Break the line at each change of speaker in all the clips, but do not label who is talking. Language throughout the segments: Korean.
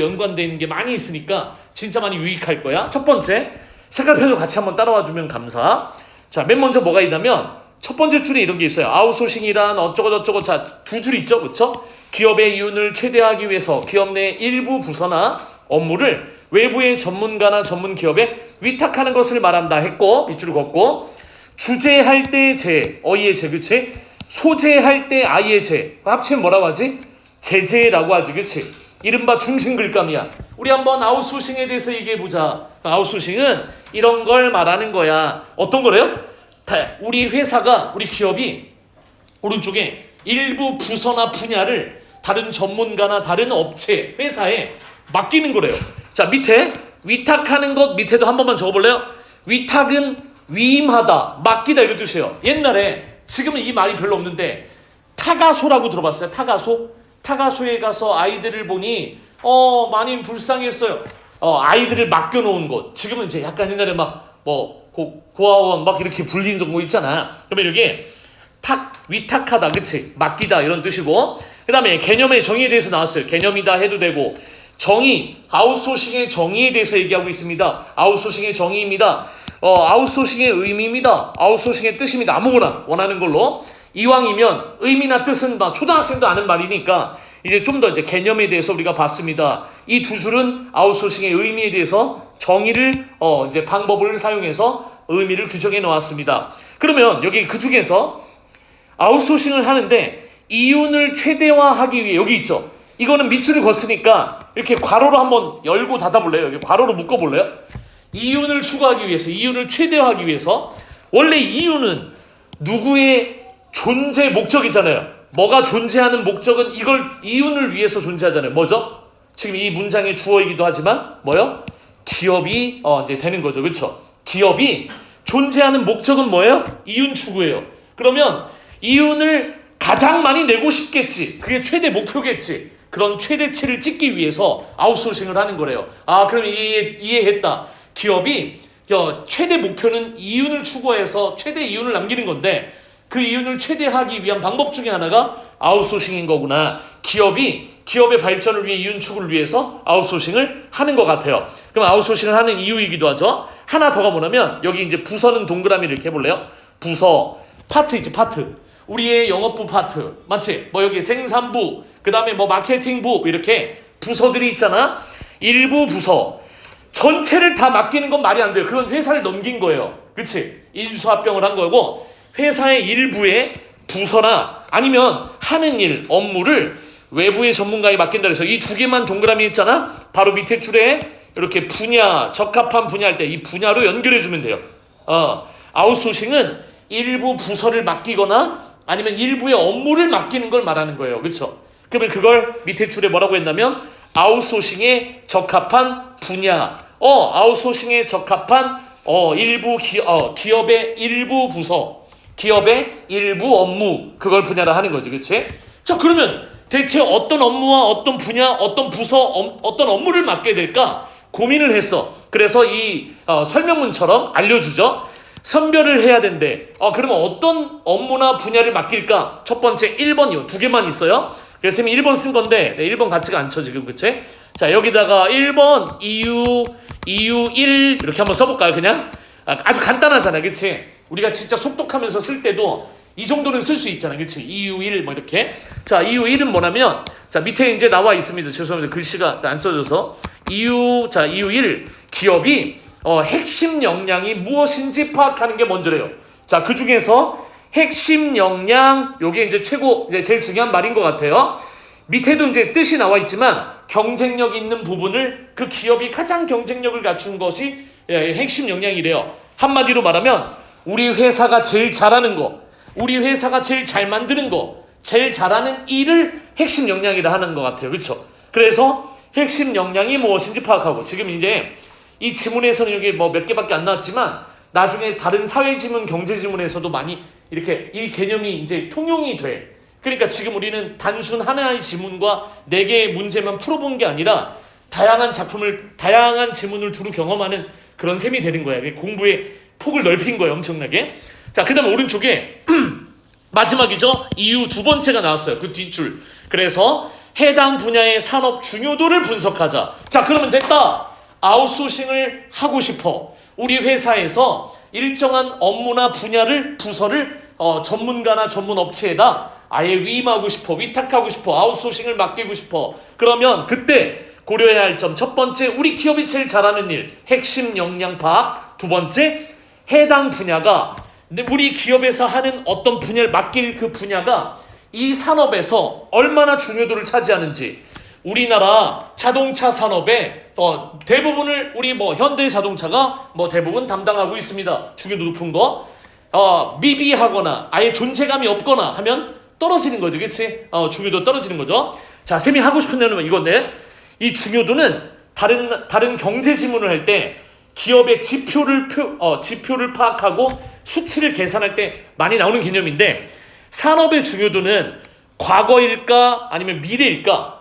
연관되어 있는 게 많이 있으니까 진짜 많이 유익할 거야. 첫 번째, 색깔표도 같이 한번 따라와 주면 감사. 자, 맨 먼저 뭐가 있냐면 첫 번째 줄에 이런 게 있어요. 아웃소싱이란 어쩌고저쩌고. 자, 두 줄 있죠, 그렇죠? 기업의 이윤을 최대화하기 위해서 기업 내 일부 부서나 업무를 외부의 전문가나 전문 기업에 위탁하는 것을 말한다 했고, 밑줄 걷고, 주재할 때 재, 어이의 재, 그치? 소재할 때 아이의 재, 합치면 뭐라고 하지? 제재라고 하지, 그치? 이른바 중심글감이야. 우리 한번 아웃소싱에 대해서 얘기해보자. 아웃소싱은 이런 걸 말하는 거야. 어떤 거래요? 우리 회사가, 우리 기업이 오른쪽에 일부 부서나 분야를 다른 전문가나 다른 업체, 회사에 맡기는 거래요. 자, 밑에 위탁하는 것 밑에도 한 번만 적어볼래요? 위탁은 위임하다, 맡기다 이런 뜻이에요. 옛날에, 지금은 이 말이 별로 없는데 타가소라고 들어봤어요? 타가소? 타가소에 가서 아이들을 보니 많이 불쌍했어요. 아이들을 맡겨놓은 곳. 지금은 이제 약간 옛날에 막 고아원 막 이렇게 불리는 거 있잖아. 그러면 이게 위탁하다, 그치? 맡기다 이런 뜻이고, 그 다음에 개념의 정의에 대해서 나왔어요. 개념이다 해도 되고, 정의, 아웃소싱의 정의에 대해서 얘기하고 있습니다. 아웃소싱의 정의입니다. 아웃소싱의 의미입니다. 아웃소싱의 뜻입니다. 아무거나 원하는 걸로. 이왕이면 의미나 뜻은 초등학생도 아는 말이니까 이제 좀 더 이제 개념에 대해서 우리가 봤습니다. 이 두 줄은 아웃소싱의 의미에 대해서 정의를 이제 방법을 사용해서 의미를 규정해 놓았습니다. 그러면 여기 그 중에서 아웃소싱을 하는데 이윤을 최대화하기 위해 여기 있죠. 이거는 밑줄을 걷으니까 이렇게 괄호로 한번 열고 닫아볼래요? 여기 괄호로 묶어볼래요? 이윤을 추구하기 위해서, 이윤을 최대화하기 위해서. 원래 이윤은 누구의 존재 목적이잖아요. 뭐가 존재하는 목적은 이걸 이윤을 위해서 존재하잖아요. 뭐죠? 지금 이 문장의 주어이기도 하지만 뭐요? 기업이 이제 되는 거죠. 그렇죠? 기업이 존재하는 목적은 뭐예요? 이윤 추구예요. 그러면 이윤을 가장 많이 내고 싶겠지. 그게 최대 목표겠지. 그런 최대치를 찍기 위해서 아웃소싱을 하는 거래요. 그럼 이해했다. 기업이 최대 목표는 이윤을 추구해서 최대 이윤을 남기는 건데 그 이윤을 최대화하기 위한 방법 중에 하나가 아웃소싱인 거구나. 기업의 발전을 위해 이윤 추구를 위해서 아웃소싱을 하는 것 같아요. 그럼 아웃소싱을 하는 이유이기도 하죠. 하나 더가 뭐냐면 여기 이제 부서는 동그라미를 이렇게 해볼래요? 부서, 파트이지, 파트. 우리의 영업부 파트, 맞지? 여기 생산부, 그 다음에 마케팅부, 이렇게 부서들이 있잖아. 일부 부서. 전체를 다 맡기는 건 말이 안 돼요. 그건 회사를 넘긴 거예요. 그치? 인수합병을 한 거고, 회사의 일부의 부서나 아니면 하는 일, 업무를 외부의 전문가에 맡긴다 그래서 이 두 개만 동그라미 있잖아. 바로 밑에 줄에 이렇게 분야, 적합한 분야할 때 이 분야로 연결해주면 돼요. 아웃소싱은 일부 부서를 맡기거나 아니면 일부의 업무를 맡기는 걸 말하는 거예요. 그렇죠? 그러면 그걸 밑에 줄에 뭐라고 했냐면 아웃소싱에 적합한 분야, 아웃소싱에 적합한 기업의 일부 부서, 기업의 일부 업무, 그걸 분야라 하는 거지. 그렇지? 자, 그러면 대체 어떤 업무와 어떤 분야, 어떤 부서, 어떤 업무를 맡게 될까 고민을 했어. 그래서 이 설명문처럼 알려주죠. 선별을 해야 된대. 그러면 어떤 업무나 분야를 맡길까? 첫 번째 1번이요. 두 개만 있어요. 그래서 쌤이 1번 쓴 건데 1번 가치가 안 쳐 지금. 그치? 자, 여기다가 1번 이유 1 이렇게 한번 써볼까요? 그냥 아주 간단하잖아. 그치? 우리가 진짜 속독하면서 쓸 때도 이 정도는 쓸 수 있잖아. 그치? 이유 1 이렇게. 자, 이유 1은 뭐냐면 자, 밑에 이제 나와 있습니다. 죄송합니다. 글씨가 안 써져서. 이유 1 기업이 핵심 역량이 무엇인지 파악하는 게 먼저래요. 자, 그 중에서 핵심 역량, 요게 이제 제일 중요한 말인 것 같아요. 밑에도 이제 뜻이 나와 있지만 경쟁력 있는 부분을 그 기업이 가장 경쟁력을 갖춘 것이 핵심 역량이래요. 한마디로 말하면 우리 회사가 제일 잘하는 거, 우리 회사가 제일 잘 만드는 거, 제일 잘하는 일을 핵심 역량이라 하는 것 같아요. 그렇죠? 그래서 핵심 역량이 무엇인지 파악하고, 지금 이제 이 지문에서는 여기 몇 개밖에 안 나왔지만 나중에 다른 사회 지문, 경제 지문에서도 많이 이렇게 이 개념이 이제 통용이 돼. 그러니까 지금 우리는 단순 하나의 지문과 4개의 문제만 풀어본 게 아니라 다양한 지문을 두루 경험하는 그런 셈이 되는 거야. 공부의 폭을 넓힌 거예요. 엄청나게. 자, 그 다음에 오른쪽에 마지막이죠. 이유 두 번째가 나왔어요. 그 뒷줄. 그래서 해당 분야의 산업 중요도를 분석하자. 자, 그러면 됐다. 아웃소싱을 하고 싶어. 우리 회사에서 일정한 업무나 분야를 부서를 전문가나 전문 업체에다 아예 위임하고 싶어. 위탁하고 싶어. 아웃소싱을 맡기고 싶어. 그러면 그때 고려해야 할 점 첫 번째, 우리 기업이 제일 잘하는 일, 핵심 역량 파악. 두 번째, 해당 분야가 우리 기업에서 하는 어떤 분야를 맡길 그 분야가 이 산업에서 얼마나 중요도를 차지하는지. 우리나라 자동차 산업의 대부분을 우리 현대자동차가 대부분 담당하고 있습니다. 중요도 높은 거. 미비하거나 아예 존재감이 없거나 하면 떨어지는 거죠, 그렇지? 중요도 떨어지는 거죠. 자, 쌤이 하고 싶은 내용은 이건데, 이 중요도는 다른 경제 지문을 할 때 기업의 지표를 파악하고 수치를 계산할 때 많이 나오는 개념인데, 산업의 중요도는 과거일까 아니면 미래일까?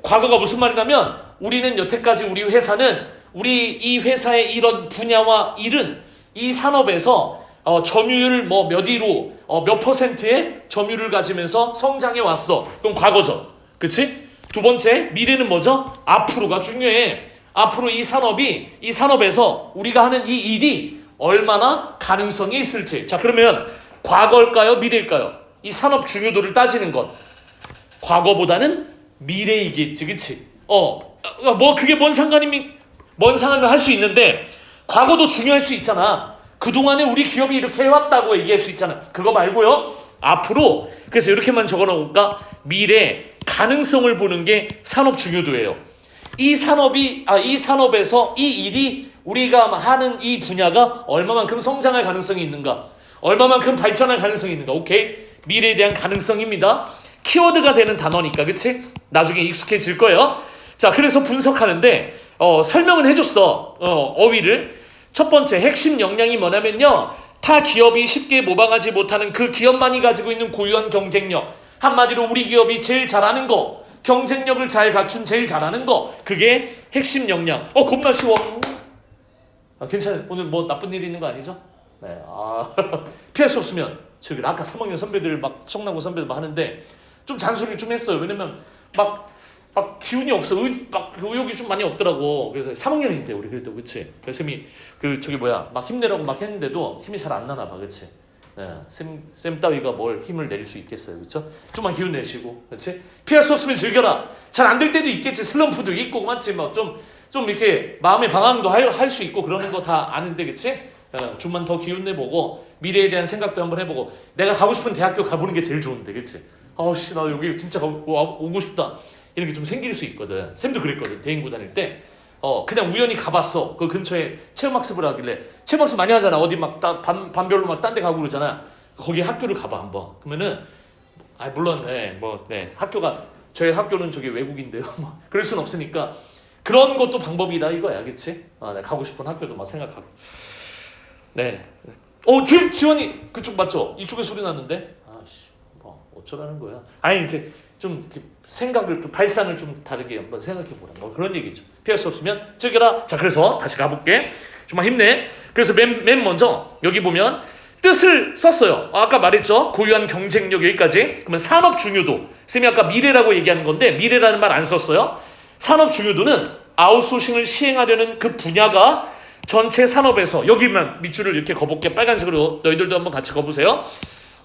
과거가 무슨 말이냐면, 우리는 여태까지 우리 회사는 이 회사의 이런 분야와 일은 이 산업에서 점유율 몇 위로 몇 퍼센트의 점유율을 가지면서 성장해 왔어. 그럼 과거죠. 그치? 두 번째, 미래는 뭐죠? 앞으로가 중요해. 앞으로 이 산업에서 우리가 하는 이 일이 얼마나 가능성이 있을지. 자, 그러면 과거일까요? 미래일까요? 이 산업 중요도를 따지는 것. 과거보다는 미래이겠지, 그치? 그게 뭔 상관이면 할 수 있는데, 과거도 중요할 수 있잖아. 그동안에 우리 기업이 이렇게 해왔다고 얘기할 수 있잖아. 그거 말고요. 앞으로, 그래서 이렇게만 적어놓을까? 미래 가능성을 보는 게 산업 중요도예요. 이 산업에서 이 일이 우리가 하는 이 분야가 얼마만큼 성장할 가능성이 있는가? 얼마만큼 발전할 가능성이 있는가? 오케이? 미래에 대한 가능성입니다. 키워드가 되는 단어니까, 그치? 나중에 익숙해질 거예요. 자, 그래서 분석하는데, 설명은 해줬어. 어휘를. 첫 번째, 핵심 역량이 뭐냐면요. 타 기업이 쉽게 모방하지 못하는 그 기업만이 가지고 있는 고유한 경쟁력. 한마디로 우리 기업이 제일 잘하는 거, 경쟁력을 잘 갖춘 제일 잘하는 거, 그게 핵심 역량. 겁나 쉬워. 괜찮아요. 오늘 나쁜 일이 있는 거 아니죠? 네. 피할 수 없으면 저기 아까 3학년 선배들 성남고 선배들 하는데 좀 잔소리를 좀 했어요. 왜냐면 막 기운이 없어. 의욕이 좀 많이 없더라고. 그래서 3학년인데 우리 그래도, 그치? 그래서 쌤이 막 힘내라고 막 했는데도 힘이 잘 안 나나 봐, 그치? 네, 쌤 따위가 뭘 힘을 내릴 수 있겠어요, 그렇죠? 좀만 기운 내시고, 그렇지? 피할 수 없으면 즐겨라. 잘 안 될 때도 있겠지. 슬럼프도 있고, 맞지? 좀 이렇게 마음의 방황도 할 수 있고 그러는 거 다 아는데, 그렇지? 좀만 더 기운 내보고 미래에 대한 생각도 한번 해보고, 내가 가고 싶은 대학교 가보는 게 제일 좋은데, 그렇지? 나 여기 진짜 오고 싶다. 이런 게 좀 생길 수 있거든. 쌤도 그랬거든. 대인고 다닐 때. 그냥 우연히 가봤어. 그 근처에 체험학습을 하길래. 체험학습 많이 하잖아. 어디 반별로 딴 데 가고 그러잖아. 거기 학교를 가봐, 한번. 그러면은, 물론, 학교가, 저희 학교는 저기 외국인데요. 그럴 순 없으니까. 그런 것도 방법이다, 이거야. 그치? 내가 가고 싶은 학교도 생각하고. 네. 지원이 그쪽 맞죠? 이쪽에 소리 났는데? 어쩌라는 거야. 이제, 좀 생각을 발상을 좀 다르게 한번 생각해보라. 그런 얘기죠. 피할 수 없으면 즐겨라. 자, 그래서 다시 가볼게. 정말 힘내. 그래서 맨 먼저 여기 보면 뜻을 썼어요. 아까 말했죠. 고유한 경쟁력 여기까지. 그러면 산업 중요도. 쌤이 아까 미래라고 얘기하는 건데 미래라는 말 안 썼어요. 산업 중요도는 아웃소싱을 시행하려는 그 분야가 전체 산업에서, 여기만 밑줄을 이렇게 거볼게. 빨간색으로 너희들도 한번 같이 거보세요.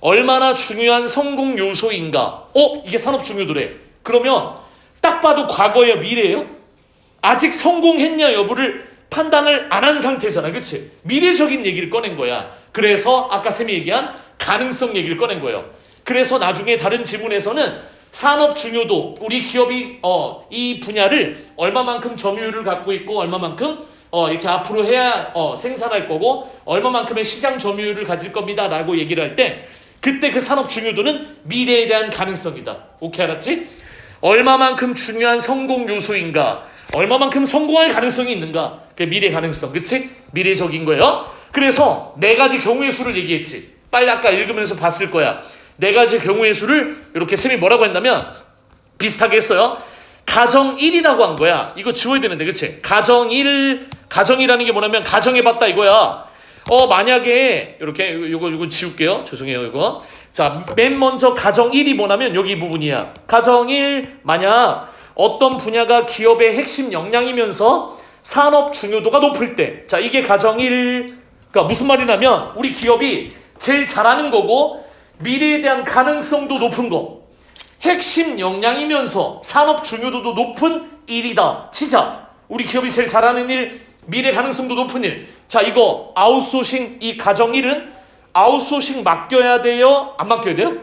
얼마나 중요한 성공 요소인가? 이게 산업 중요도래. 그러면 딱 봐도 과거예요, 미래예요? 아직 성공했냐 여부를 판단을 안 한 상태잖아, 그치? 미래적인 얘기를 꺼낸 거야. 그래서 아까 쌤이 얘기한 가능성 얘기를 꺼낸 거예요. 그래서 나중에 다른 지문에서는 산업 중요도, 우리 기업이 이 분야를 얼마만큼 점유율을 갖고 있고 얼마만큼 이렇게 앞으로 해야 생산할 거고 얼마만큼의 시장 점유율을 가질 겁니다 라고 얘기를 할 때, 그때 그 산업 중요도는 미래에 대한 가능성이다. 오케이, 알았지? 얼마만큼 중요한 성공 요소인가, 얼마만큼 성공할 가능성이 있는가, 그게 미래 가능성, 그치? 미래적인 거예요. 그래서 네 가지 경우의 수를 얘기했지. 빨리 아까 읽으면서 봤을 거야. 네 가지 경우의 수를 이렇게 쌤이 뭐라고 했냐면 비슷하게 했어요. 가정 1이라고 한 거야. 이거 지워야 되는데, 그치? 가정이라는 게 뭐냐면 가정해봤다 이거야. 만약에 이렇게 요거 지울게요. 죄송해요, 이거. 자, 맨 먼저 가정 1이 뭐냐면 여기 이 부분이야. 가정 1, 만약 어떤 분야가 기업의 핵심 역량이면서 산업 중요도가 높을 때, 자, 이게 가정 1, 그러니까 무슨 말이냐면 우리 기업이 제일 잘하는 거고 미래에 대한 가능성도 높은 거, 핵심 역량이면서 산업 중요도도 높은 일이다 치자. 우리 기업이 제일 잘하는 일, 미래 가능성도 높은 일. 자, 이거 아웃소싱, 이 가정 1은 아웃소싱 맡겨야 돼요? 안 맡겨야 돼요?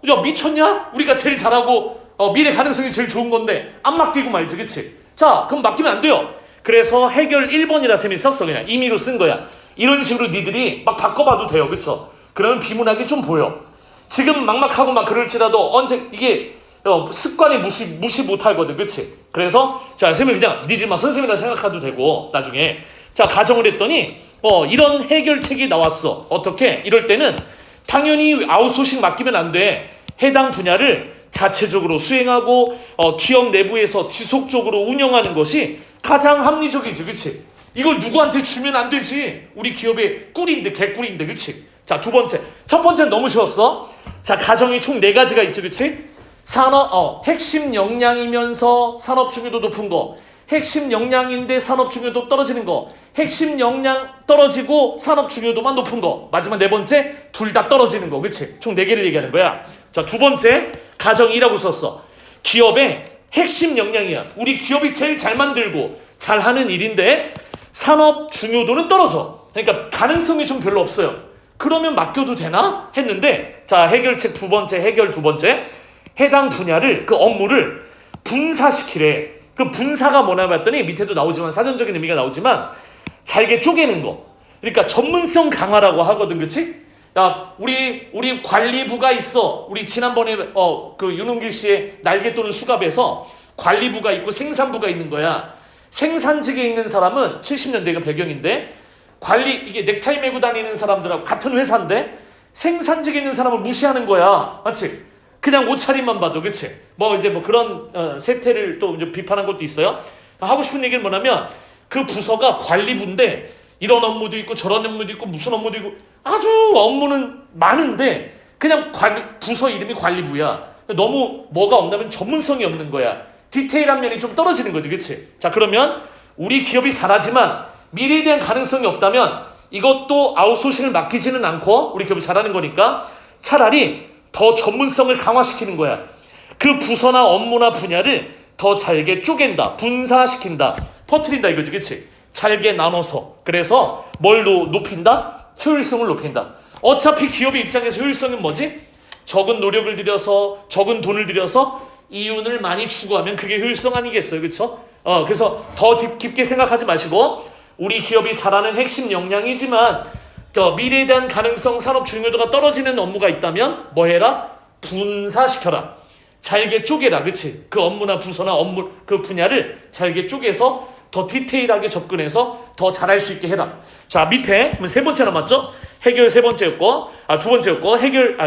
야, 미쳤냐? 우리가 제일 잘하고 미래 가능성이 제일 좋은 건데 안 맡기고 말지, 그치? 자, 그럼 맡기면 안 돼요. 그래서 해결 1번이라 셈이 썼어. 그냥 임의로 쓴 거야. 이런 식으로 니들이 막 바꿔봐도 돼요, 그쵸? 그러면 비문학이 좀 보여. 지금 막막하고 막 그럴지라도 언제 이게 습관이 무시 못하거든, 그치? 그래서 자, 쌤이 그냥 니들만 선생님이라 생각해도 되고 나중에 자, 가정을 했더니 이런 해결책이 나왔어. 어떻게? 이럴 때는 당연히 아웃소싱 맡기면 안 돼. 해당 분야를 자체적으로 수행하고 기업 내부에서 지속적으로 운영하는 것이 가장 합리적이지, 그치? 이걸 누구한테 주면 안 되지. 우리 기업의 꿀인데, 개꿀인데, 그치? 자, 두 번째. 첫 번째는 너무 쉬웠어. 자, 가정이 총 4가지가 있지, 그치? 핵심 역량이면서 산업 중요도 높은 거, 핵심 역량인데 산업 중요도 떨어지는 거, 핵심 역량 떨어지고 산업 중요도만 높은 거, 마지막 4번째 둘 다 떨어지는 거, 그치? 총 4개를 얘기하는 거야. 자, 두 번째 가정 2라고 썼어. 기업의 핵심 역량이야. 우리 기업이 제일 잘 만들고 잘하는 일인데 산업 중요도는 떨어져. 그러니까 가능성이 좀 별로 없어요. 그러면 맡겨도 되나? 했는데 자, 해결책 두 번째, 해결 두 번째, 해당 분야를, 그 업무를 분사시키래. 그 분사가 뭐냐 봤더니 밑에도 나오지만 사전적인 의미가 나오지만 잘게 쪼개는 거. 그러니까 전문성 강화라고 하거든, 그치? 야, 우리 관리부가 있어. 우리 지난번에 그 윤은길 씨의 날개 또는 수갑에서 관리부가 있고 생산부가 있는 거야. 생산직에 있는 사람은 70년대가 배경인데 이게 넥타이 메고 다니는 사람들하고 같은 회사인데 생산직에 있는 사람을 무시하는 거야. 맞지? 그냥 옷차림만 봐도, 그치? 이제 그런 세태를 또 이제 비판한 것도 있어요. 하고 싶은 얘기는 뭐냐면 그 부서가 관리부인데 이런 업무도 있고 저런 업무도 있고 무슨 업무도 있고 아주 업무는 많은데 그냥 부서 이름이 관리부야. 너무 뭐가 없냐면 전문성이 없는 거야. 디테일한 면이 좀 떨어지는 거지, 그치? 자, 그러면 우리 기업이 잘하지만 미래에 대한 가능성이 없다면 이것도 아웃소싱을 맡기지는 않고 우리 기업이 잘하는 거니까 차라리 더 전문성을 강화시키는 거야. 그 부서나 업무나 분야를 더 잘게 쪼갠다, 분사시킨다, 터트린다 이거지, 그치? 잘게 나눠서. 그래서 뭘 높인다? 효율성을 높인다. 어차피 기업의 입장에서 효율성은 뭐지? 적은 노력을 들여서, 적은 돈을 들여서 이윤을 많이 추구하면 그게 효율성 아니겠어요, 그쵸? 그래서 더 깊게 생각하지 마시고 우리 기업이 잘하는 핵심 역량이지만 미래에 대한 가능성, 산업 중요도가 떨어지는 업무가 있다면 뭐 해라? 분사시켜라. 잘게 쪼개라, 그치? 그 업무나 부서나 그 분야를 잘게 쪼개서 더 디테일하게 접근해서 더 잘할 수 있게 해라. 자, 밑에 그럼 3번째 남았죠? 해결 3번째였고, 두 번째였고,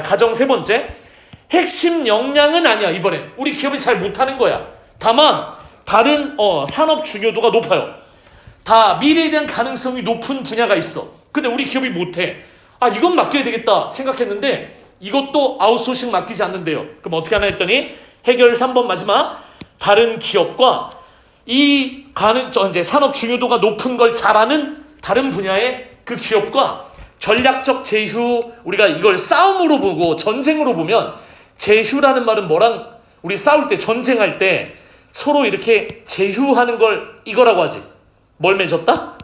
가정 3번째. 핵심 역량은 아니야, 이번엔. 우리 기업이 잘 못하는 거야. 다만 다른 산업 중요도가 높아요. 다 미래에 대한 가능성이 높은 분야가 있어. 근데 우리 기업이 못해. 이건 맡겨야 되겠다 생각했는데 이것도 아웃소싱 맡기지 않는데요. 그럼 어떻게 하나 했더니 해결 3번 마지막, 다른 기업과 이제 산업 중요도가 높은 걸 잘하는 다른 분야의 그 기업과 전략적 제휴, 우리가 이걸 싸움으로 보고 전쟁으로 보면 제휴라는 말은 뭐랑 우리 싸울 때 전쟁할 때 서로 이렇게 제휴하는 걸 이거라고 하지. 뭘 맺었다?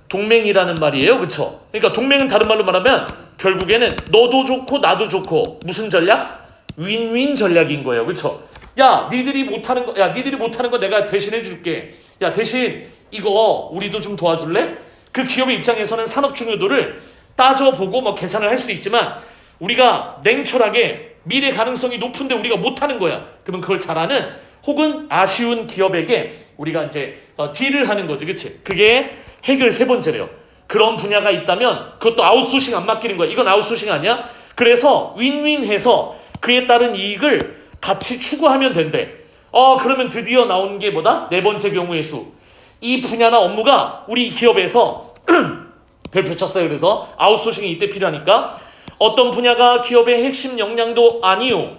동맹이라는 말이에요, 그쵸? 그러니까 동맹은 다른 말로 말하면 결국에는 너도 좋고 나도 좋고 무슨 전략? 윈윈 전략인 거예요, 그쵸? 야, 니들이 못하는 거 내가 대신해 줄게. 야, 대신 이거 우리도 좀 도와줄래? 그 기업의 입장에서는 산업 중요도를 따져보고 계산을 할 수도 있지만 우리가 냉철하게 미래 가능성이 높은데 우리가 못하는 거야. 그러면 그걸 잘하는 혹은 아쉬운 기업에게 우리가 이제 딜을 하는 거지, 그치? 그게 해결 3번째래요. 그런 분야가 있다면 그것도 아웃소싱 안 맡기는 거야. 이건 아웃소싱 아니야? 그래서 윈윈해서 그에 따른 이익을 같이 추구하면 된대. 그러면 드디어 나온 게 뭐다? 4번째 경우의 수. 이 분야나 업무가 우리 기업에서 별표 쳤어요. 그래서 아웃소싱이 이때 필요하니까 어떤 분야가 기업의 핵심 역량도 아니요.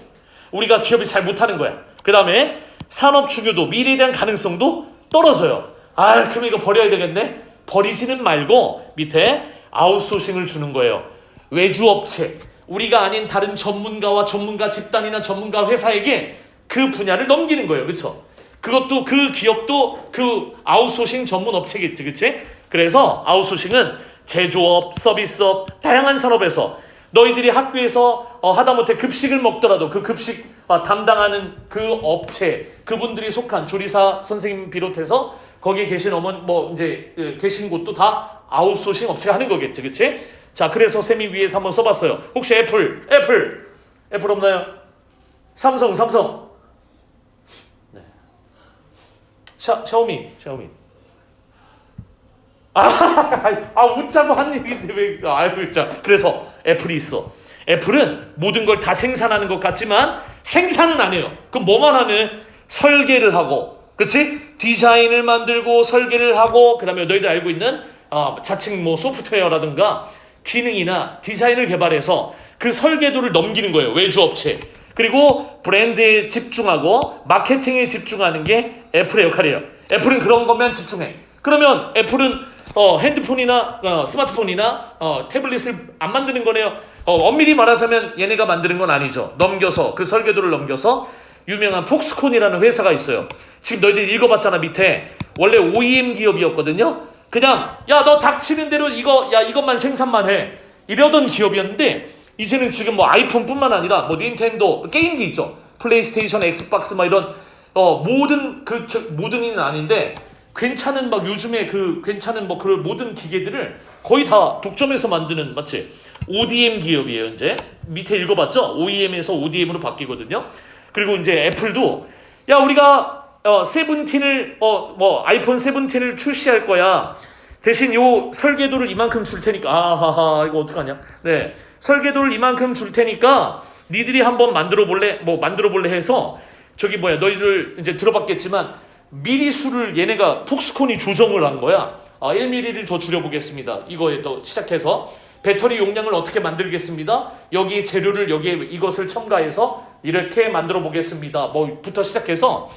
우리가 기업이 잘 못하는 거야. 그 다음에 산업 중요도, 미래에 대한 가능성도 떨어져요. 아, 그럼 이거 버려야 되겠네? 버리지는 말고 밑에 아웃소싱을 주는 거예요. 외주업체, 우리가 아닌 다른 전문가와 전문가 집단이나 전문가 회사에게 그 분야를 넘기는 거예요. 그렇죠? 그것도 그 기업도 그 아웃소싱 전문 업체겠지. 그치? 그래서 아웃소싱은 제조업, 서비스업, 다양한 산업에서 너희들이 학교에서 하다못해 급식을 먹더라도 그 급식 담당하는 그 업체, 그분들이 속한 조리사 선생님 비롯해서 거기에 계신 계신 곳도 다 아웃소싱 업체가 하는 거겠지. 그치? 자, 그래서 쌤이 위에서 한번 써봤어요. 혹시 애플 없나요? 삼성. 네. 샤오미. 웃자고 한 얘기인데 왜? 진짜. 그래서 애플이 있어. 애플은 모든 걸 다 생산하는 것 같지만 생산은 안 해요. 그럼 뭐만 하는? 설계를 하고, 그렇지? 디자인을 만들고 설계를 하고, 그다음에 너희들 알고 있는 자칭 소프트웨어라든가 기능이나 디자인을 개발해서 그 설계도를 넘기는 거예요. 외주업체. 그리고 브랜드에 집중하고 마케팅에 집중하는 게 애플의 역할이에요. 애플은 그런 것만 집중해. 그러면 애플은 핸드폰이나 스마트폰이나 태블릿을 안 만드는 거네요. 엄밀히 말하자면 얘네가 만드는 건 아니죠. 넘겨서 그 설계도를 넘겨서 유명한 폭스콘이라는 회사가 있어요. 지금 너희들 읽어봤잖아. 밑에 원래 OEM 기업이었거든요. 그냥 너 닥치는 대로 이것만 생산만 해 이러던 기업이었는데, 이제는 지금 아이폰뿐만 아니라 닌텐도 게임기 있죠. 플레이스테이션, 엑스박스 이런 모든은 아닌데 괜찮은 요즘에 괜찮은 그 모든 기계들을 거의 다 독점해서 만드는, 맞지? ODM 기업이에요. 이제 밑에 읽어봤죠? OEM에서 ODM으로 바뀌거든요. 그리고 이제 애플도 우리가 세븐틴을 아이폰 17을 출시할 거야. 대신 요 설계도를 이만큼 줄 테니까 이거 어떡하냐? 네, 설계도를 이만큼 줄 테니까 니들이 한번 만들어 볼래 해서 너희들 이제 들어봤겠지만 미리수를 얘네가 폭스콘이 조정을 한 거야. 1mm를 더 줄여보겠습니다. 이거에 또 시작해서 배터리 용량을 어떻게 만들겠습니다. 여기 재료를 여기에 이것을 첨가해서 이렇게 만들어 보겠습니다. 부터 시작해서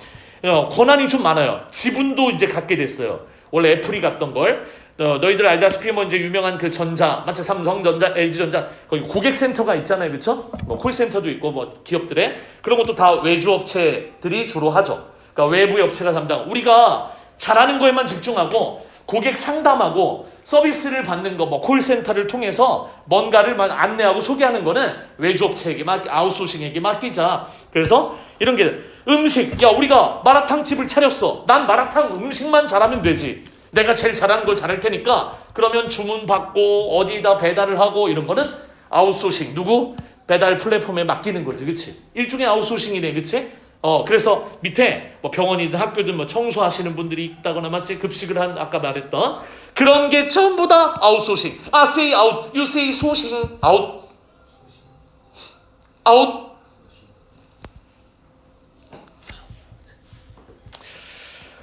권한이 좀 많아요. 지분도 이제 갖게 됐어요. 원래 애플이 갖던 걸 너희들 알다시피 이제 유명한 그 전자, 맞죠? 삼성전자, LG전자 거기 고객센터가 있잖아요, 그렇죠? 콜센터도 있고 기업들의 그런 것도 다 외주업체들이 주로 하죠. 그러니까 외부 업체가 담당. 우리가 잘하는 거에만 집중하고 고객 상담하고 서비스를 받는 거, 콜센터를 통해서 뭔가를 안내하고 소개하는 거는 외주업체에게 아웃소싱에게 맡기자. 그래서 이런 게 음식, 우리가 마라탕 집을 차렸어. 난 마라탕 음식만 잘하면 되지. 내가 제일 잘하는 걸 잘할 테니까 그러면 주문 받고 어디다 배달을 하고 이런 거는 아웃소싱. 누구? 배달 플랫폼에 맡기는 거지, 그렇지? 일종의 아웃소싱이네, 그렇지? 그래서 밑에 병원이든 학교든 청소하시는 분들이 있다거나, 맞지? 급식을 아까 말했던 그런 게 전부 다 아웃소싱. say out, you say 소싱, out.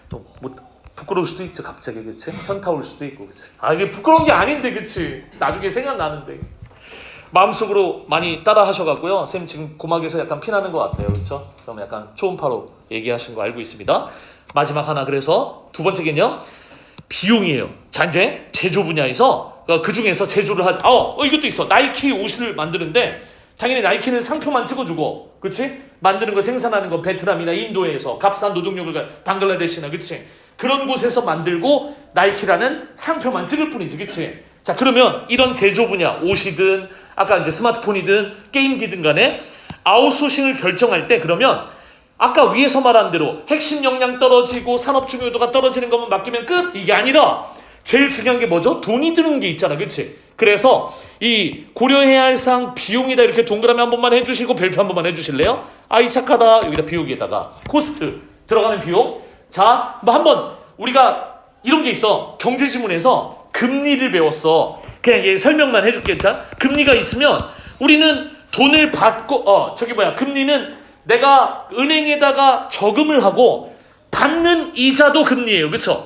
또 부끄러울 수도 있죠, 갑자기, 그치? 현타 올 수도 있고, 그치? 이게 부끄러운 게 아닌데, 그치? 나중에 생각나는데. 마음속으로 많이 따라 하셔갖고요. 쌤 지금 고막에서 약간 피나는 것 같아요. 그렇죠? 그럼 약간 초음파로 얘기하신 거 알고 있습니다. 마지막 하나, 그래서 두 번째 개념 비용이에요. 자, 이제 제조 분야에서 그 중에서 제조를 이것도 있어. 나이키 옷을 만드는데 당연히 나이키는 상표만 찍어주고, 그치? 만드는 거, 생산하는 거 베트남이나 인도에서 값싼 노동력을 방글라데시나, 그치? 그런 곳에서 만들고 나이키라는 상표만 찍을 뿐이지, 그치? 자, 그러면 이런 제조 분야, 옷이든 아까 이제 스마트폰이든 게임기든 간에 아웃소싱을 결정할 때, 그러면 아까 위에서 말한 대로 핵심 역량 떨어지고 산업 중요도가 떨어지는 것만 맡기면 끝! 이게 아니라 제일 중요한 게 뭐죠? 돈이 드는 게 있잖아, 그치? 그래서 이 고려해야 할 사항 비용이다 이렇게 동그라미 한 번만 해주시고 별표 한 번만 해주실래요? 이 착하다. 여기다 비용에다가 코스트 들어가는 비용. 자, 한번 우리가 이런 게 있어. 경제지문에서 금리를 배웠어. 그냥 얘 설명만 해줄게. 자, 금리가 있으면 우리는 돈을 받고 금리는 내가 은행에다가 저금을 하고 받는 이자도 금리예요. 그쵸?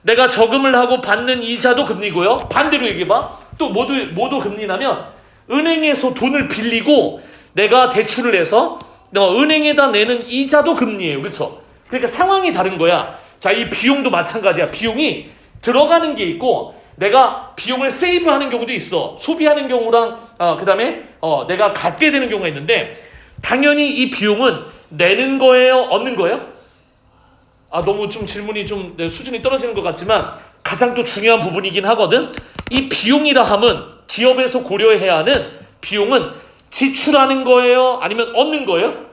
내가 저금을 하고 받는 이자도 금리고요. 반대로 얘기해봐. 또 모두 금리 나면 은행에서 돈을 빌리고 내가 대출을 해서 은행에다 내는 이자도 금리예요. 그렇죠? 그러니까 상황이 다른 거야. 자, 이 비용도 마찬가지야. 비용이 들어가는 게 있고 내가 비용을 세이브하는 경우도 있어. 소비하는 경우랑 그다음에 내가 갖게 되는 경우가 있는데 당연히 이 비용은 내는 거예요? 얻는 거예요? 너무 좀 질문이 좀 수준이 떨어지는 것 같지만 가장 또 중요한 부분이긴 하거든. 이 비용이라 함은 기업에서 고려해야 하는 비용은 지출하는 거예요? 아니면 얻는 거예요?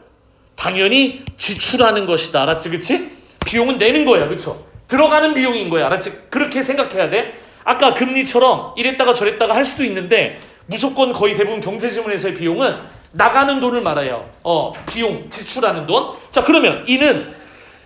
당연히 지출하는 것이다. 알았지? 그치? 비용은 내는 거야. 그쵸? 들어가는 비용인 거야. 알았지? 그렇게 생각해야 돼. 아까 금리처럼 이랬다가 저랬다가 할 수도 있는데 무조건 거의 대부분 경제지문에서의 비용은 나가는 돈을 말해요. 비용, 지출하는 돈. 자, 그러면 이는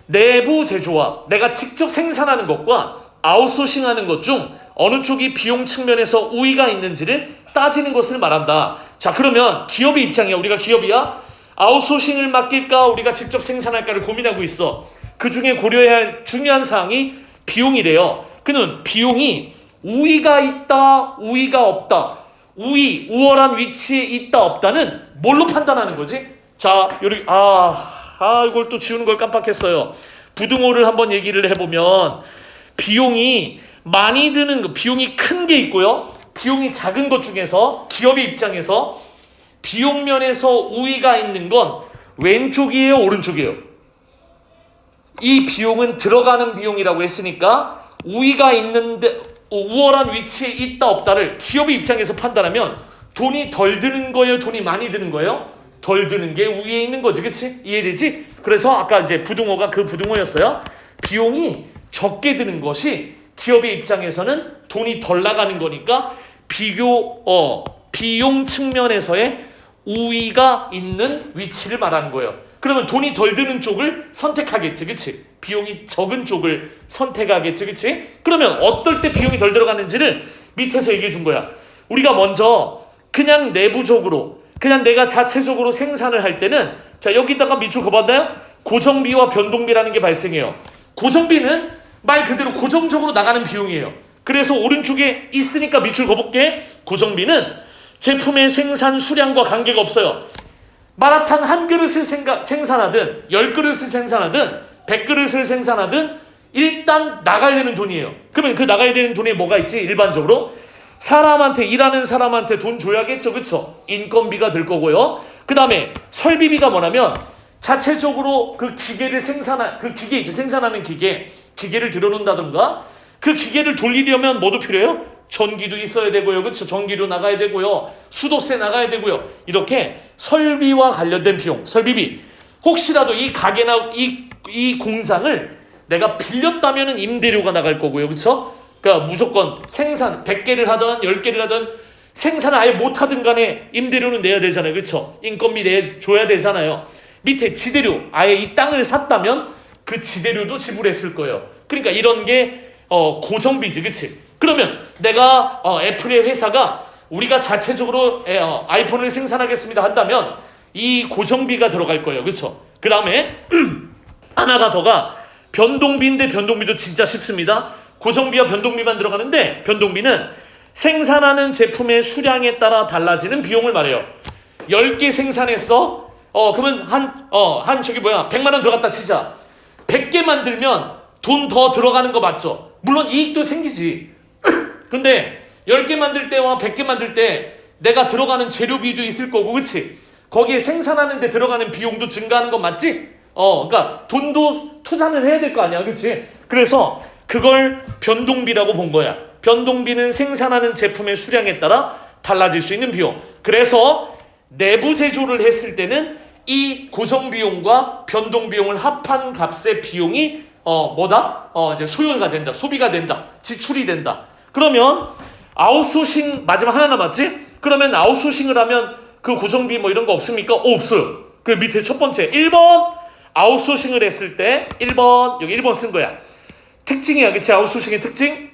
내부 제조와 내가 직접 생산하는 것과 아웃소싱하는 것 중 어느 쪽이 비용 측면에서 우위가 있는지를 따지는 것을 말한다. 자, 그러면 기업의 입장이야. 우리가 기업이야. 아웃소싱을 맡길까 우리가 직접 생산할까를 고민하고 있어. 그 중에 고려해야 할 중요한 사항이 비용이래요. 그는 비용이 우위가 있다, 우위가 없다. 우월한 위치에 있다, 없다는 뭘로 판단하는 거지? 자, 여기 이걸 또 지우는 걸 깜빡했어요. 부등호를 한번 얘기를 해보면 비용이 많이 드는 거, 비용이 큰 게 있고요. 비용이 작은 것 중에서 기업의 입장에서 비용 면에서 우위가 있는 건 왼쪽이에요, 오른쪽이에요? 이 비용은 들어가는 비용이라고 했으니까 우위가 있는데 우월한 위치에 있다 없다를 기업의 입장에서 판단하면 돈이 덜 드는 거예요, 돈이 많이 드는 거예요? 덜 드는 게 위에 있는 거지, 그치? 이해되지? 그래서 아까 이제 부등호가 그 부등호였어요. 비용이 적게 드는 것이 기업의 입장에서는 돈이 덜 나가는 거니까 비용 측면에서의 우위가 있는 위치를 말하는 거예요. 그러면 돈이 덜 드는 쪽을 선택하겠지, 그치? 비용이 적은 쪽을 선택하겠지, 그치? 그러면 어떨 때 비용이 덜 들어가는지를 밑에서 얘기해 준 거야. 우리가 먼저 그냥 내부적으로 그냥 내가 자체적으로 생산을 할 때는 자, 여기다가 밑줄 그어봤나요? 고정비와 변동비라는 게 발생해요. 고정비는 말 그대로 고정적으로 나가는 비용이에요. 그래서 오른쪽에 있으니까 밑줄 그어볼게. 고정비는 제품의 생산 수량과 관계가 없어요. 마라탕 한 그릇을 생산하든 10그릇을 생산하든 100그릇을 생산하든 일단 나가야 되는 돈이에요. 그러면 그 나가야 되는 돈에 뭐가 있지? 일반적으로 사람한테, 일하는 사람한테 돈 줘야겠죠, 그쵸? 인건비가 들 거고요. 그 다음에 설비비가 뭐냐면 자체적으로 그 기계를 그 기계 있죠, 생산하는 기계를 들여놓는다던가 그 기계를 돌리려면 뭐도 필요해요? 전기도 있어야 되고요, 그쵸? 전기도 나가야 되고요, 수도세 나가야 되고요. 이렇게 설비와 관련된 비용, 설비비. 혹시라도 이 가게나 이 공장을 내가 빌렸다면은 임대료가 나갈 거고요, 그쵸? 그러니까 무조건 생산 100개를 하든 10개를 하든 생산을 아예 못하든 간에 임대료는 내야 되잖아요, 그쵸? 인건비 내줘야 되잖아요. 밑에 지대료, 아예 이 땅을 샀다면 그 지대료도 지불했을 거예요. 그러니까 이런 게 고정비지, 그치? 그러면 내가 애플의 회사가 우리가 자체적으로 아이폰을 생산하겠습니다 한다면 이 고정비가 들어갈 거예요, 그쵸? 그 다음에 하나가 더가 변동비인데 변동비도 진짜 쉽습니다. 고정비와 변동비만 들어가는데 변동비는 생산하는 제품의 수량에 따라 달라지는 비용을 말해요. 10개 생산했어. 그러면 100만 원 들어갔다 치자. 100개 만들면 돈 더 들어가는 거 맞죠? 물론 이익도 생기지. 근데 10개 만들 때와 100개 만들 때 내가 들어가는 재료비도 있을 거고, 그치? 거기에 생산하는 데 들어가는 비용도 증가하는 건 맞지? 그러니까 돈도 투자는 해야 될 거 아니야, 그치? 그래서 그걸 변동비라고 본 거야. 변동비는 생산하는 제품의 수량에 따라 달라질 수 있는 비용. 그래서 내부 제조를 했을 때는 이 고정비용과 변동비용을 합한 값의 비용이 이제 소요가 된다, 소비가 된다, 지출이 된다. 그러면 아웃소싱 마지막 하나 남았지? 그러면 아웃소싱을 하면 그 고정비 뭐 이런 거 없습니까? 없어요. 그 밑에 첫 번째 1번 아웃소싱을 했을 때 1번 여기 1번 쓴 거야. 특징이야, 그치? 아웃소싱의 특징.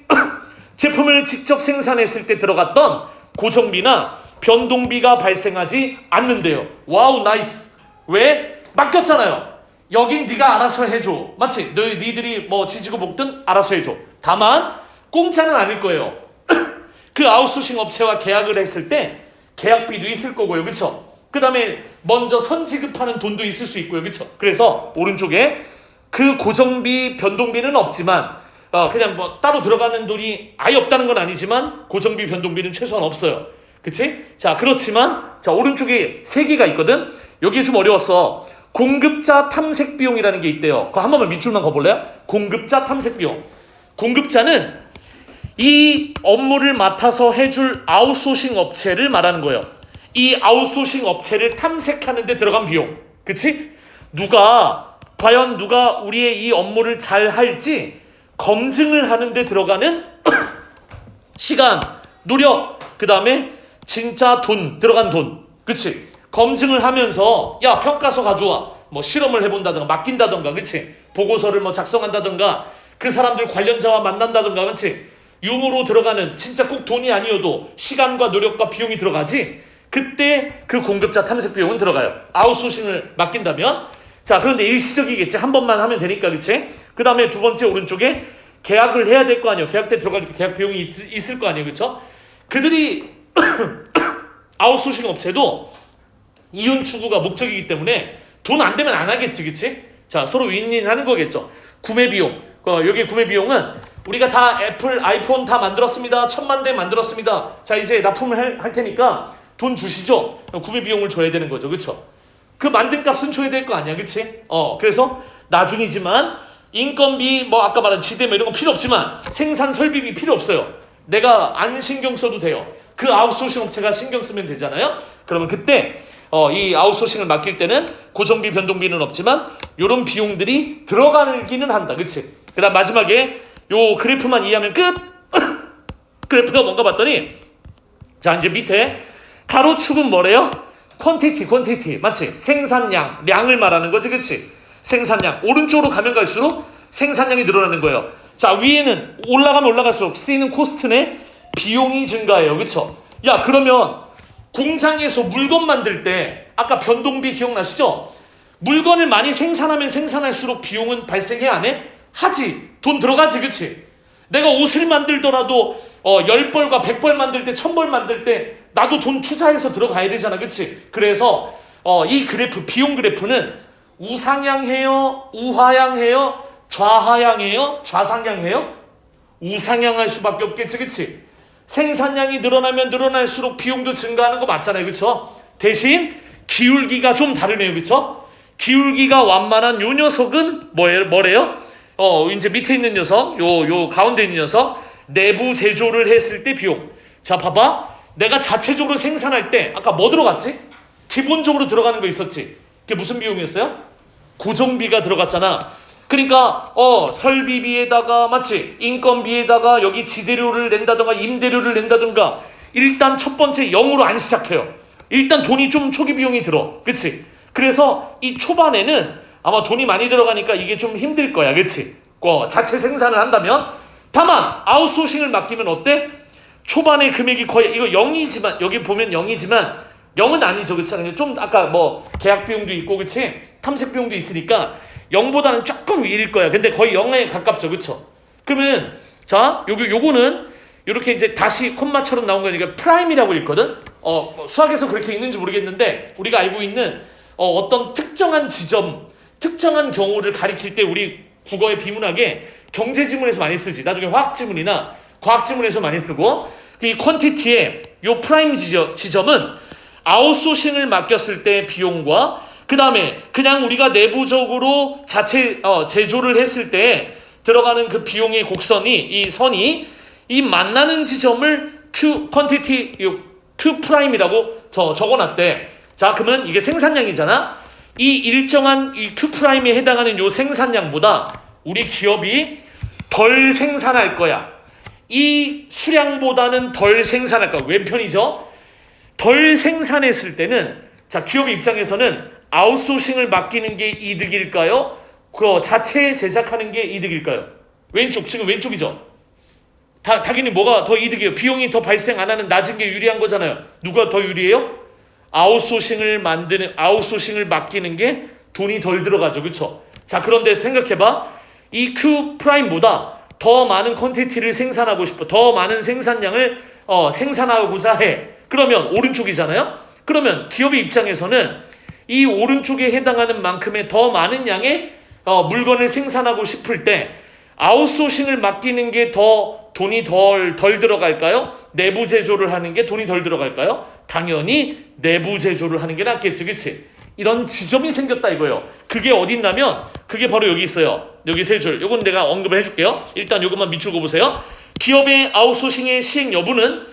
제품을 직접 생산했을 때 들어갔던 고정비나 변동비가 발생하지 않는데요. 와우, 나이스. 왜? 맡겼잖아요. 여긴 네가 알아서 해줘. 맞지? 니들이 뭐 지지고 볶든 알아서 해줘. 다만 공짜는 아닐 거예요. 그 아웃소싱 업체와 계약을 했을 때 계약비도 있을 거고요. 그쵸? 그 다음에 먼저 선지급하는 돈도 있을 수 있고요. 그쵸? 그래서 오른쪽에 그 고정비 변동비는 없지만 그냥 뭐 따로 들어가는 돈이 아예 없다는 건 아니지만 고정비 변동비는 최소한 없어요. 그치? 자, 그렇지만 자, 오른쪽에 세 개가 있거든. 여기 좀 어려웠어. 공급자 탐색 비용이라는 게 있대요. 그거 한 번만 밑줄만 그어볼래요? 공급자 탐색 비용. 공급자는 이 업무를 맡아서 해줄 아웃소싱 업체를 말하는 거예요. 이 아웃소싱 업체를 탐색하는 데 들어간 비용. 그치? 과연 누가 우리의 이 업무를 잘 할지 검증을 하는 데 들어가는 시간, 노력, 그 다음에 진짜 들어간 돈. 그치? 검증을 하면서 야, 평가서 가져와. 뭐 실험을 해본다든가 맡긴다든가, 그치? 보고서를 뭐 작성한다든가 그 사람들 관련자와 만난다든가, 그치? 유무로 들어가는 진짜 꼭 돈이 아니어도 시간과 노력과 비용이 들어가지. 그때 그 공급자 탐색 비용은 들어가요. 아웃소싱을 맡긴다면. 자, 그런데 일시적이겠지. 한 번만 하면 되니까, 그치? 그 다음에 두 번째 오른쪽에 계약을 해야 될 거 아니에요. 계약 때 들어갈 계약 비용이 있을 거 아니에요. 그쵸? 그들이 아웃소싱 업체도 이윤 추구가 목적이기 때문에 돈 안 되면 안 하겠지. 그치? 자, 서로 윈윈하는 거겠죠. 구매 비용. 여기 구매 비용은 우리가 다 애플, 아이폰 다 만들었습니다. 1000만 대 만들었습니다. 자, 이제 납품을 할 테니까 돈 주시죠. 구매 비용을 줘야 되는 거죠. 그쵸? 그 만든 값은 줘야 될 거 아니야. 그치? 그래서 나중이지만 인건비, 뭐 아까 말한 지대 뭐 이런 거 필요 없지만 생산 설비비 필요 없어요. 내가 안 신경 써도 돼요. 그 아웃소싱 업체가 신경 쓰면 되잖아요. 그러면 그때 이 아웃소싱을 맡길 때는 고정비 변동비는 없지만 이런 비용들이 들어가기는 한다. 그치? 그 다음 마지막에 요 그래프만 이해하면 끝! 그래프가 뭔가 봤더니 자, 이제 밑에 가로축은 뭐래요? 퀀티티 맞지? 생산량, 량을 말하는 거지. 그치? 생산량. 오른쪽으로 가면 갈수록 생산량이 늘어나는 거예요. 자, 위에는 올라가면 올라갈수록 쓰이는 코스트네, 비용이 증가해요. 그쵸? 야, 그러면 공장에서 물건 만들 때 아까 변동비 기억나시죠? 물건을 많이 생산하면 생산할수록 비용은 발생해 안 해? 하지. 돈 들어가지. 그치? 내가 옷을 만들더라도 10벌과 100벌 만들 때 1000벌 만들 때 나도 돈 투자해서 들어가야 되잖아. 그치? 그래서 이 그래프, 비용 그래프는 우상향해요? 우하향해요? 좌하향해요? 좌상향해요? 우상향할 수밖에 없겠지. 그치? 생산량이 늘어나면 늘어날수록 비용도 증가하는 거 맞잖아요. 그쵸? 대신 기울기가 좀 다르네요. 그쵸? 기울기가 완만한 요 녀석은 뭐래요? 이제 밑에 있는 녀석, 요 가운데 있는 녀석, 내부 제조를 했을 때 비용. 자, 봐봐. 내가 자체적으로 생산할 때 아까 뭐 들어갔지? 기본적으로 들어가는 거 있었지? 그게 무슨 비용이었어요? 고정비가 들어갔잖아. 그러니까 설비비에다가 맞지? 인건비에다가 여기 지대료를 낸다든가 임대료를 낸다든가 일단 첫 번째 0으로 안 시작해요. 일단 돈이 좀 초기 비용이 들어. 그치? 그래서 이 초반에는 아마 돈이 많이 들어가니까 이게 좀 힘들 거야. 그치? 자체 생산을 한다면. 다만 아웃소싱을 맡기면 어때? 초반에 금액이 거의 이거 0이지만 여기 보면 0이지만 0은 아니죠. 그치? 좀 아까 뭐 계약 비용도 있고 그치? 탐색 비용도 있으니까 0보다는 조금 위일 거야. 근데 거의 0에 가깝죠. 그쵸? 그러면 자, 요거는 이렇게 이제 다시 콤마처럼 나온 거니까 프라임이라고 읽거든. 수학에서 그렇게 있는지 모르겠는데 우리가 알고 있는 어떤 특정한 지점, 특정한 경우를 가리킬 때 우리 국어의 비문학에 경제 지문에서 많이 쓰지. 나중에 화학 지문이나 과학 지문에서 많이 쓰고 이 퀀티티의 요 프라임 지점은 아웃소싱을 맡겼을 때 비용과 그 다음에 그냥 우리가 내부적으로 자체 제조를 했을 때 들어가는 그 비용의 곡선이 이 선이 이 만나는 지점을 퀀티티 Q 프라임이라고 적어놨대. 자, 그러면 이게 생산량이잖아. 이 일정한 이 Q 프라임에 해당하는 요 생산량보다 우리 기업이 덜 생산할 거야. 이 수량보다는 덜 생산할 거야. 왼편이죠. 덜 생산했을 때는 자, 기업의 입장에서는 아웃소싱을 맡기는 게 이득일까요? 그 자체 제작하는 게 이득일까요? 왼쪽, 지금 왼쪽이죠. 당연히 뭐가 더 이득이에요? 비용이 더 발생 안 하는 낮은 게 유리한 거잖아요. 누가 더 유리해요? 아웃소싱을 맡기는 게 돈이 덜 들어가죠. 그쵸? 자, 그런데 생각해봐. 이 Q 프라임보다 더 많은 퀀티티를 생산하고 싶어. 더 많은 생산량을 생산하고자 해. 그러면 오른쪽이잖아요. 그러면 기업의 입장에서는 이 오른쪽에 해당하는 만큼의 더 많은 양의 물건을 생산하고 싶을 때 아웃소싱을 맡기는 게 더 돈이 덜 들어갈까요? 내부 제조를 하는 게 돈이 덜 들어갈까요? 당연히 내부 제조를 하는 게 낫겠지, 그치? 이런 지점이 생겼다 이거예요. 그게 어딨냐면 그게 바로 여기 있어요. 여기 세 줄. 요건 내가 언급을 해줄게요. 일단 요것만 밑줄고 보세요. 기업의 아웃소싱의 시행 여부는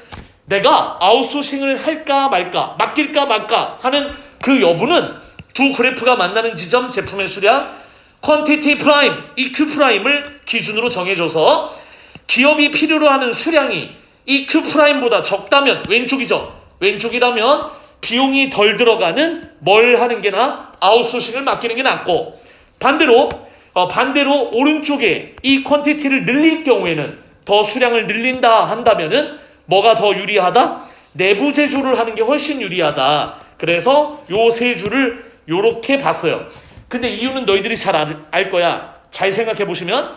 내가 아웃소싱을 할까 말까, 맡길까 말까 하는 그 여부는 두 그래프가 만나는 지점 제품의 수량 퀀티티 프라임, EQ 프라임을 기준으로 정해줘서 기업이 필요로 하는 수량이 EQ 프라임보다 적다면 왼쪽이죠. 왼쪽이라면 비용이 덜 들어가는 뭘 하는 게 나아? 아웃소싱을 맡기는 게 낫고 반대로 오른쪽에 이 퀀티티를 늘릴 경우에는 더 수량을 늘린다 한다면은 뭐가 더 유리하다? 내부 제조를 하는 게 훨씬 유리하다. 그래서 요 세 줄을 요렇게 봤어요. 근데 이유는 너희들이 잘 알 거야. 잘 생각해 보시면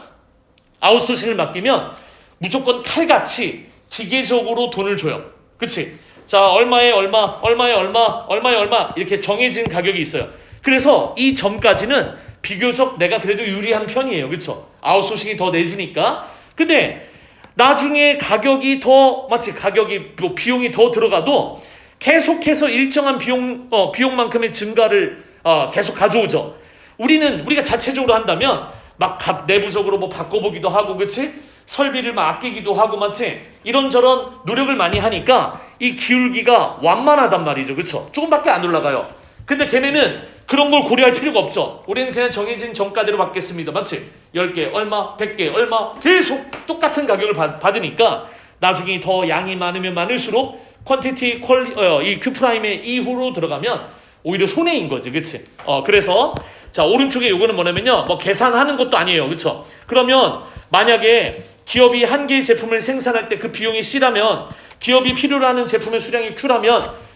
아웃소싱을 맡기면 무조건 칼같이 기계적으로 돈을 줘요. 그치? 자, 얼마에 얼마 이렇게 정해진 가격이 있어요. 그래서 이 점까지는 비교적 내가 그래도 유리한 편이에요. 그쵸? 아웃소싱이 더 내주니까. 근데 나중에 가격이 비용이 더 들어가도 계속해서 일정한 비용만큼의 증가를 계속 가져오죠. 우리가 자체적으로 한다면 막 내부적으로 뭐 바꿔보기도 하고, 그치? 설비를 막 아끼기도 하고, 맞지? 이런저런 노력을 많이 하니까 이 기울기가 완만하단 말이죠. 그쵸? 조금밖에 안 올라가요. 근데 걔네는 그런 걸 고려할 필요가 없죠. 우리는 그냥 정해진 정가대로 받겠습니다. 맞지? 10개 얼마, 100개 얼마 계속 똑같은 가격을 받으니까 나중에 더 양이 많으면 많을수록 퀀티티 이 Q프라임의 이후로 들어가면 오히려 손해인 거지. 그치? 그래서 자, 오른쪽에 요거는 뭐냐면요. 뭐 계산하는 것도 아니에요. 그쵸? 그러면 만약에 기업이 한 개의 제품을 생산할 때 그 비용이 C라면 기업이 필요로 하는 제품의 수량이 Q라면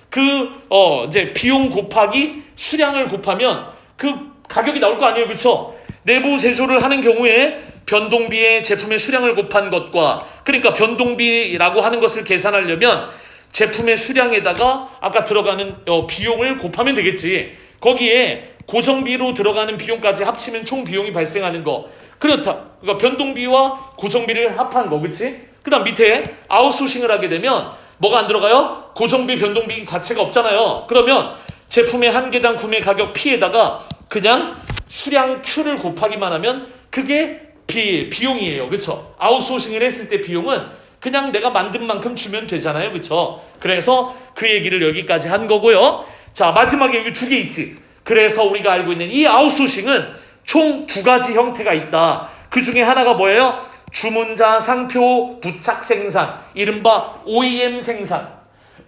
이제 비용 곱하기 수량을 곱하면 그 가격이 나올 거 아니에요. 그쵸? 내부 제조를 하는 경우에 변동비의 제품의 수량을 곱한 것과 그러니까 변동비라고 하는 것을 계산하려면 제품의 수량에다가 아까 들어가는 비용을 곱하면 되겠지. 거기에 고정비로 들어가는 비용까지 합치면 총 비용이 발생하는 거. 그렇다. 그러니까 변동비와 고정비를 합한 거. 그치? 그 다음 밑에 아웃소싱을 하게 되면 뭐가 안 들어가요? 고정비, 변동비 자체가 없잖아요. 그러면 제품의 한 개당 구매 가격 P에다가 그냥 수량 Q를 곱하기만 하면 그게 비용이에요. 그쵸? 아웃소싱을 했을 때 비용은 그냥 내가 만든 만큼 주면 되잖아요. 그쵸? 그래서 그 얘기를 여기까지 한 거고요. 자, 마지막에 여기 두 개 있지. 그래서 우리가 알고 있는 이 아웃소싱은 총 두 가지 형태가 있다. 그 중에 하나가 뭐예요? 주문자 상표 부착 생산, 이른바 OEM 생산.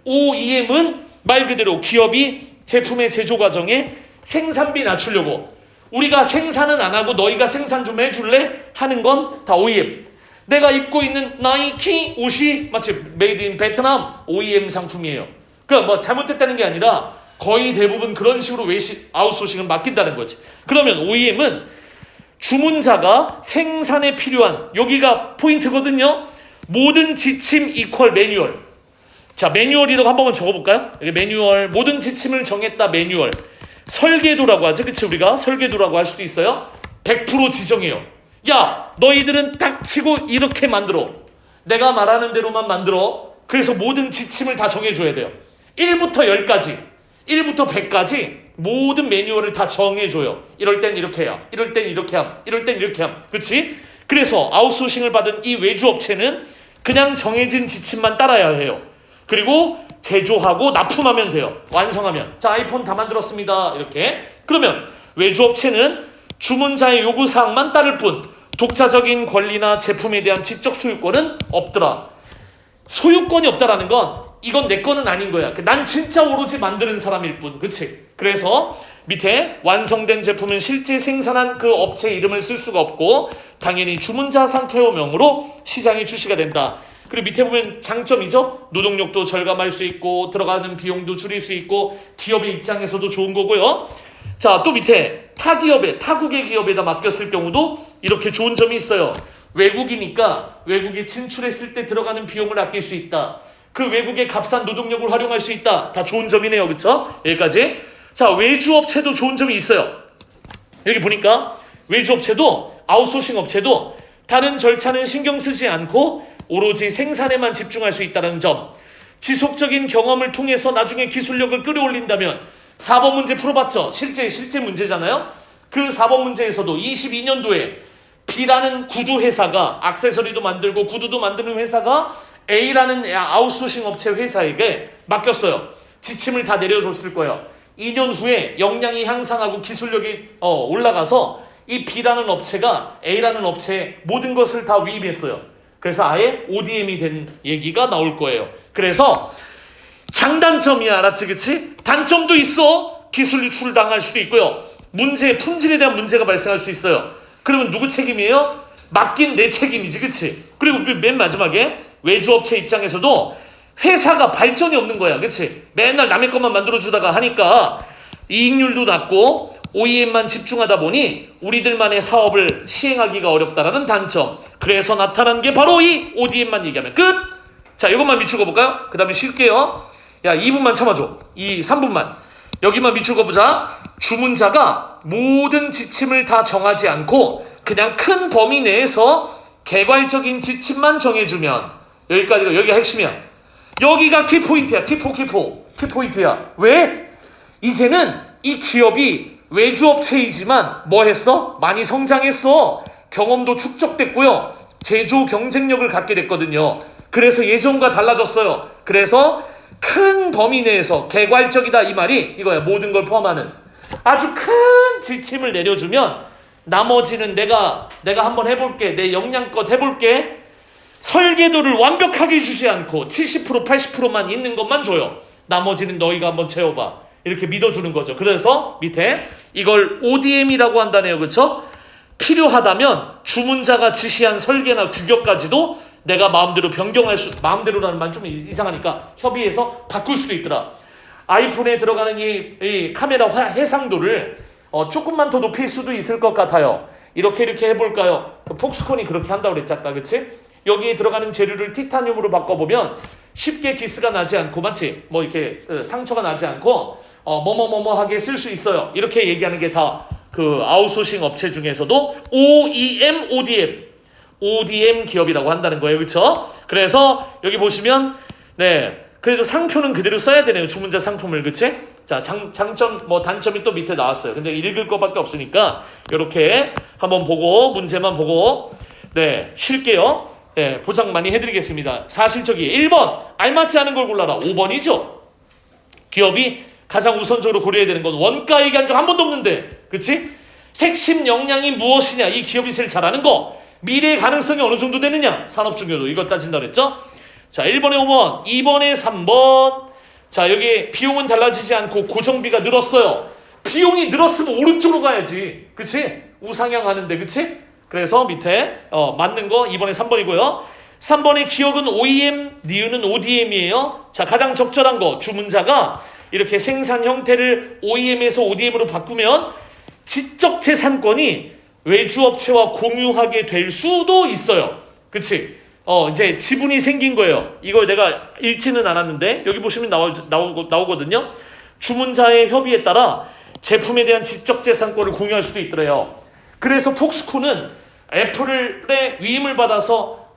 OEM은 말 그대로 기업이 제품의 제조 과정에 생산비 낮추려고 우리가 생산은 안 하고 너희가 생산 좀 해줄래? 하는 건 다 OEM. 내가 입고 있는 나이키 옷이 마치 메이드 인 베트남 OEM 상품이에요. 그러니까 뭐 잘못됐다는 게 아니라 거의 대부분 그런 식으로 아웃소싱을 맡긴다는 거지. 그러면 OEM은 주문자가 생산에 필요한, 여기가 포인트거든요. 모든 지침 이퀄 매뉴얼. 자, 매뉴얼이라고 한 번만 적어볼까요? 여기 매뉴얼, 모든 지침을 정했다 매뉴얼. 설계도라고 하죠. 그치? 우리가 설계도라고 할 수도 있어요. 100% 지정해요. 야, 너희들은 딱 치고 이렇게 만들어. 내가 말하는 대로만 만들어. 그래서 모든 지침을 다 정해줘야 돼요. 1부터 10까지, 1부터 100까지 모든 매뉴얼을 다 정해줘요. 이럴 땐 이렇게 해야, 이럴 땐 이렇게 함, 이럴 땐 이렇게 함. 그치? 그래서 아웃소싱을 받은 이 외주업체는 그냥 정해진 지침만 따라야 해요. 그리고 제조하고 납품하면 돼요. 완성하면. 자, 아이폰 다 만들었습니다. 이렇게. 그러면 외주업체는 주문자의 요구사항만 따를 뿐 독자적인 권리나 제품에 대한 지적 소유권은 없더라. 소유권이 없다라는 건 이건 내 거는 아닌 거야. 난 진짜 오로지 만드는 사람일 뿐. 그치? 그래서 밑에 완성된 제품은 실제 생산한 그 업체 이름을 쓸 수가 없고 당연히 주문자 상표명으로 시장에 출시가 된다. 그리고 밑에 보면 장점이죠. 노동력도 절감할 수 있고 들어가는 비용도 줄일 수 있고 기업의 입장에서도 좋은 거고요. 자, 또 밑에 타국의 기업에다 맡겼을 경우도 이렇게 좋은 점이 있어요. 외국에 진출했을 때 들어가는 비용을 아낄 수 있다. 그리고 기업의 입장에서는 그 외국의 값싼 노동력을 활용할 수 있다. 다 좋은 점이네요. 그쵸? 여기까지. 자, 외주업체도 좋은 점이 있어요. 여기 보니까 외주업체도 아웃소싱 업체도 다른 절차는 신경 쓰지 않고 오로지 생산에만 집중할 수 있다는 점. 지속적인 경험을 통해서 나중에 기술력을 끌어올린다면 4번 문제 풀어봤죠? 실제 문제잖아요. 그 4번 문제에서도 22년도에 B라는 구두 회사가 액세서리도 만들고 구두도 만드는 회사가 A라는 아웃소싱 업체 회사에게 맡겼어요. 지침을 다 내려줬을 거예요. 2년 후에 역량이 향상하고 기술력이 올라가서 이 B라는 업체가 A라는 업체에 모든 것을 다 위임했어요. 그래서 아예 ODM이 된 얘기가 나올 거예요. 그래서 장단점이야, 알았지, 그치? 단점도 있어. 기술 유출을 당할 수도 있고요. 품질에 대한 문제가 발생할 수 있어요. 그러면 누구 책임이에요? 맡긴 내 책임이지, 그치? 그리고 맨 마지막에 외주업체 입장에서도 회사가 발전이 없는 거야, 그치? 맨날 남의 것만 만들어주다가 하니까 이익률도 낮고 OEM만 집중하다 보니 우리들만의 사업을 시행하기가 어렵다라는 단점. 그래서 나타난 게 바로 이 ODM만 얘기하면 끝! 자, 이것만 밑줄 그어볼까요? 그 다음에 쉴게요. 야, 2분만 참아줘. 3분만. 여기만 밑줄 그어보자. 주문자가 모든 지침을 다 정하지 않고 그냥 큰 범위 내에서 개괄적인 지침만 정해주면 여기가 핵심이야. 여기가 키포인트야. 키포인트야. 왜? 이제는 이 기업이 외주업체이지만 뭐 했어? 많이 성장했어. 경험도 축적됐고요. 제조 경쟁력을 갖게 됐거든요. 그래서 예전과 달라졌어요. 그래서 큰 범위 내에서 개괄적이다 이 말이 이거야. 모든 걸 포함하는 아주 큰 지침을 내려주면 나머지는 내가 한번 해볼게. 내 역량껏 해볼게. 설계도를 완벽하게 주지 않고 70% 80%만 있는 것만 줘요. 나머지는 너희가 한번 채워봐. 이렇게 믿어주는 거죠. 그래서 밑에 이걸 ODM이라고 한다네요. 그렇죠? 필요하다면 주문자가 지시한 설계나 규격까지도 내가 마음대로 마음대로라는 말 좀 이상하니까 협의해서 바꿀 수도 있더라. 아이폰에 들어가는 이 카메라 해상도를 조금만 더 높일 수도 있을 것 같아요. 이렇게 해볼까요? 폭스콘이 그렇게 한다고 그랬지 아까, 그치? 여기에 들어가는 재료를 티타늄으로 바꿔보면 쉽게 기스가 나지 않고, 마치 뭐 이렇게 상처가 나지 않고 뭐뭐뭐뭐하게 쓸 수 있어요. 이렇게 얘기하는 게 다 그 아웃소싱 업체 중에서도 OEM, ODM 기업이라고 한다는 거예요. 그렇죠? 그래서 여기 보시면 그래도 상표는 그대로 써야 되네요. 주문자 상품을, 그치? 자, 장점, 단점이 또 밑에 나왔어요. 근데 읽을 것밖에 없으니까 이렇게 한번 보고 문제만 보고 쉴게요. 보장 많이 해드리겠습니다. 사실적이 1번 알맞지 않은 걸 골라라. 5번이죠. 기업이 가장 우선적으로 고려해야 되는 건 원가 얘기한 적 한 번도 없는데, 그치? 핵심 역량이 무엇이냐, 이 기업이 제일 잘하는 거. 미래의 가능성이 어느 정도 되느냐, 산업 중요도 이것 따진다 그랬죠? 자, 1번에 5번, 2번에 3번. 자, 여기 비용은 달라지지 않고 고정비가 늘었어요. 비용이 늘었으면 오른쪽으로 가야지, 그치? 우상향 하는데, 그치? 그래서 밑에 맞는 거 2번에 3번이고요. 3번의 기억은 OEM, 니은은 ODM이에요. 자, 가장 적절한 거, 주문자가 이렇게 생산 형태를 OEM에서 ODM으로 바꾸면 지적 재산권이 외주업체와 공유하게 될 수도 있어요. 그치? 이제 지분이 생긴 거예요. 이걸 내가 읽지는 않았는데 여기 보시면 나오거든요. 주문자의 협의에 따라 제품에 대한 지적 재산권을 공유할 수도 있더래요. 그래서 폭스콘은 애플의 위임을 받아서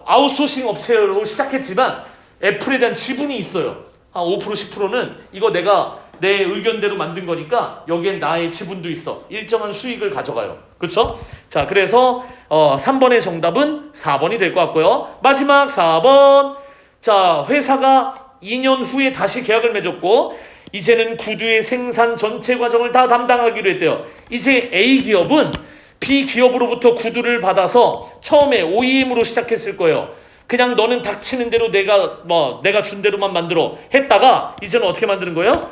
아웃소싱 업체로 시작했지만 애플에 대한 지분이 있어요. 한 5% 10%는 이거 내가 내 의견대로 만든 거니까 여기엔 나의 지분도 있어. 일정한 수익을 가져가요. 그렇죠? 자, 그래서 3번의 정답은 4번이 될 것 같고요. 마지막 4번. 자, 회사가 2년 후에 다시 계약을 맺었고 이제는 구두의 생산 전체 과정을 다 담당하기로 했대요. 이제 A 기업은 B 기업으로부터 구두를 받아서 처음에 OEM으로 시작했을 거예요. 그냥 너는 닥치는 대로 내가 준 대로만 만들어 했다가 이제는 어떻게 만드는 거예요?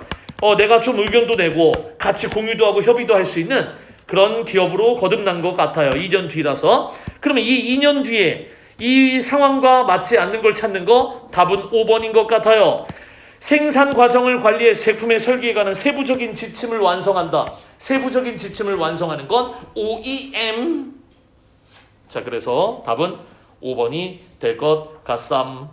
내가 좀 의견도 내고 같이 공유도 하고 협의도 할 수 있는 그런 기업으로 거듭난 것 같아요. 2년 뒤라서. 그러면 이 2년 뒤에 이 상황과 맞지 않는 걸 찾는 거 답은 5번인 것 같아요. 생산 과정을 관리해 제품의 설계에 관한 세부적인 지침을 완성한다. 세부적인 지침을 완성하는 건 OEM. 자, 그래서 답은 5번이 될 것 같삼.